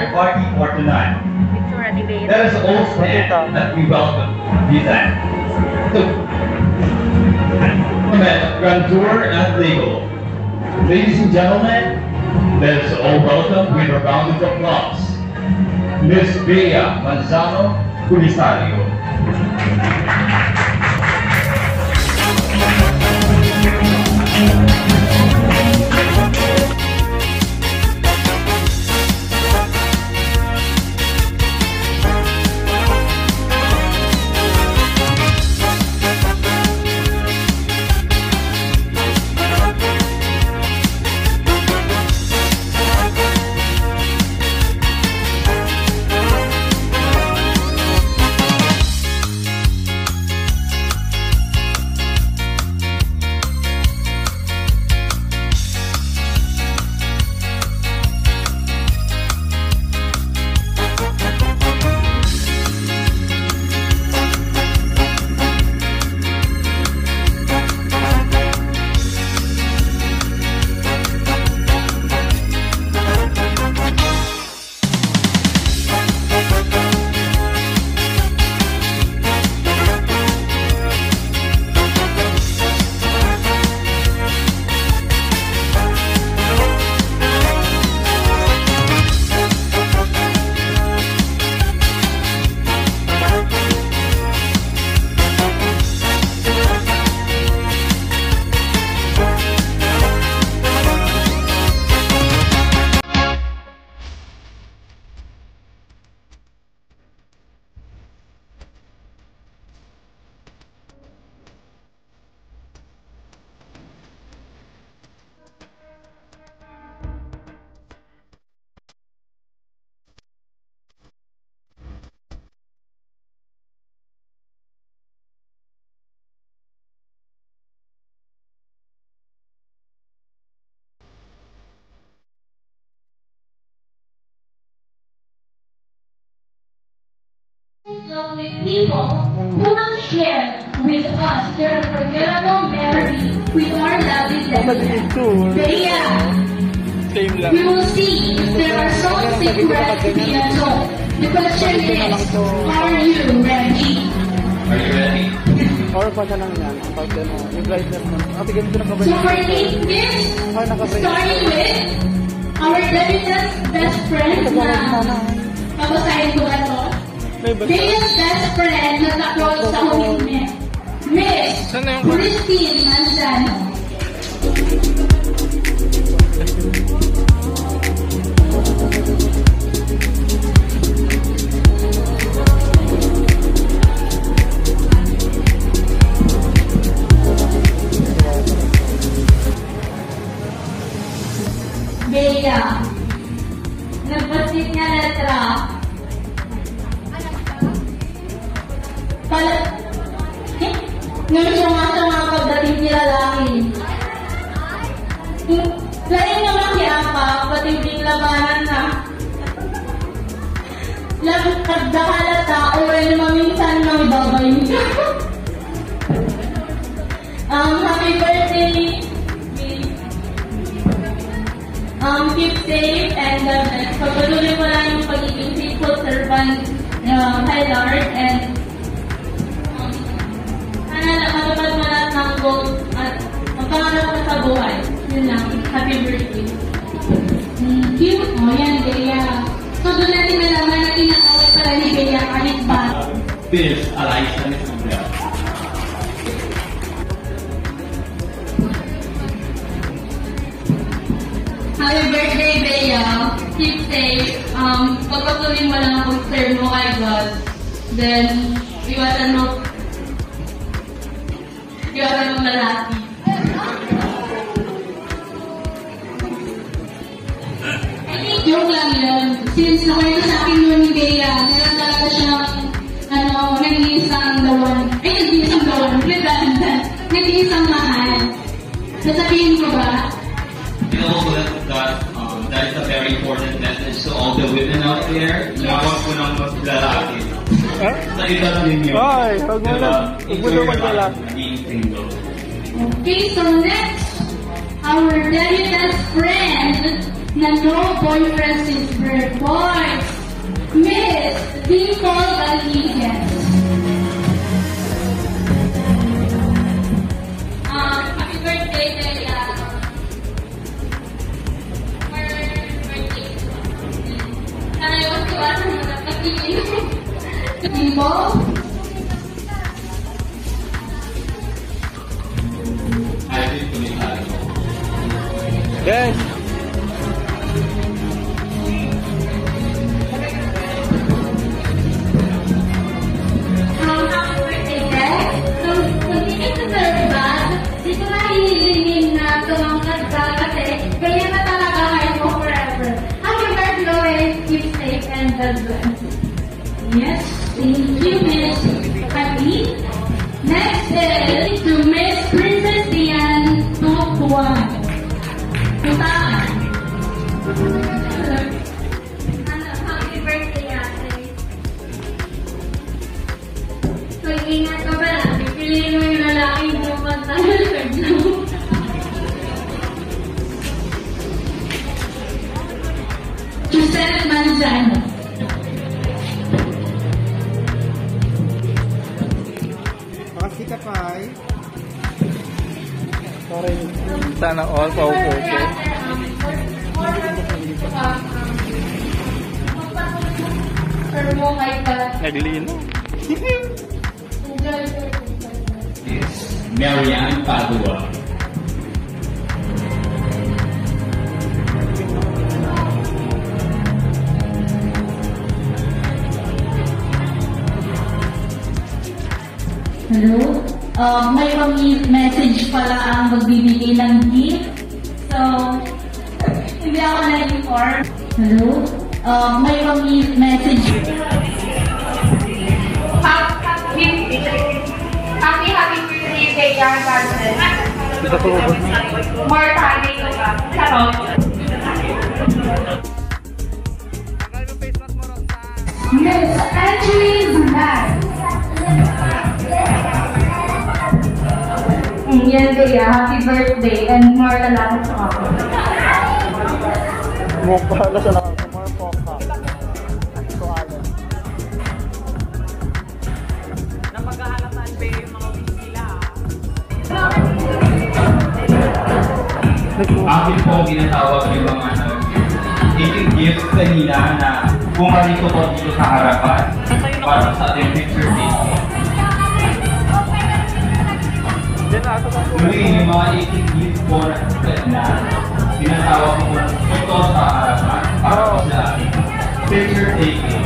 party for tonight. Let us all stand as we welcome Visan. So, Grandeur and Legal. Ladies and gentlemen, let us all welcome with a round of applause, Miss Bea Manzano Culisario. With people who will share with us their unforgettable memories with our lovely destination. We will see if there are some secrets to be untold. The question is, are you ready? Are you ready? Or pa lang yan, ang pagka mo, yung brightness mo. So for this, starting with our debutant best friend na papasahin ko ba ito? Bea's best friend na takot sa huling Miss Christine Manzano. Bea, nagpasit niya letra. Ngayon siya nga sa mga pagdating ni lalaki. Lain naman kiyapa, patibing labanan na. Lagot pagdahalata, o ay maminsan ng babay niya. Happy birthday, keep safe and pagpatuloy mo lang yung pagiging faithful servant kay Lord and matupad mo lahat ng goals at magpangarap ka sa buhay. Yun lang. Happy birthday. Thank you. O yan, Bea. So doon natin nalaman na kinakawat pala ni Bea kahit ba. This Alaisa Nisubra. Happy birthday, Bea. Keep safe. Pagpatuloy mo lang ang serve mo kay God. Then, iwasan mo lalaki. Joke lang yun. Since nakwento sa akin noon ni Bea, meron talaga siyang nag-iisang dawan. Nag-iisang dawan. Nag-iisang mahal. Sasabihin ko ba? You know that is a very important message to all the women out there. Nawag ko ng mas lalaki. Sa edad ninyo. Ay, huwag mo lang. Huwag mo lang maglalaki. Okay, so next, our very best friend na no boyfriend since birth. Boy, Yes. Happy birthday, guys. So, continue to the bag. Dito na hililingin na tumangkad ka kasi kaya na talaga kayo mo forever. Happy birthday, keep safe and God bless. Yes, thank you, Miss Kathleen. Next is to Miss Princess Diane Tuan. Tutaan. Happy birthday, ate. So, ingat ka ba lang? Pipiliin mo yung lalaking bumanta na Lord, no? Giselle Manzano. Makasli ka pa ay. Sorry. Sana all paupo ko. Naglino. Is Marianne Padua. Hello? May message pala ang magbibigay ng gift. So, hindi ako na-inform. Hello? May message. Happy birthday kay Young Garden. More time to come. Charot. Miss Angeline Zunay. Yan kaya, happy birthday and more talaga sa ako. Mukha na siya lang. More poka. So, alam. Napaghahalatan ba yung mga wish nila? Akin po ginatawag yung mga taking gifts kanina na pumarito po dito sa harapan para sa ating picture taking. Muli, yung mga 18 gifts po na tinatawag po ito sa harapan para po sa ating picture taking.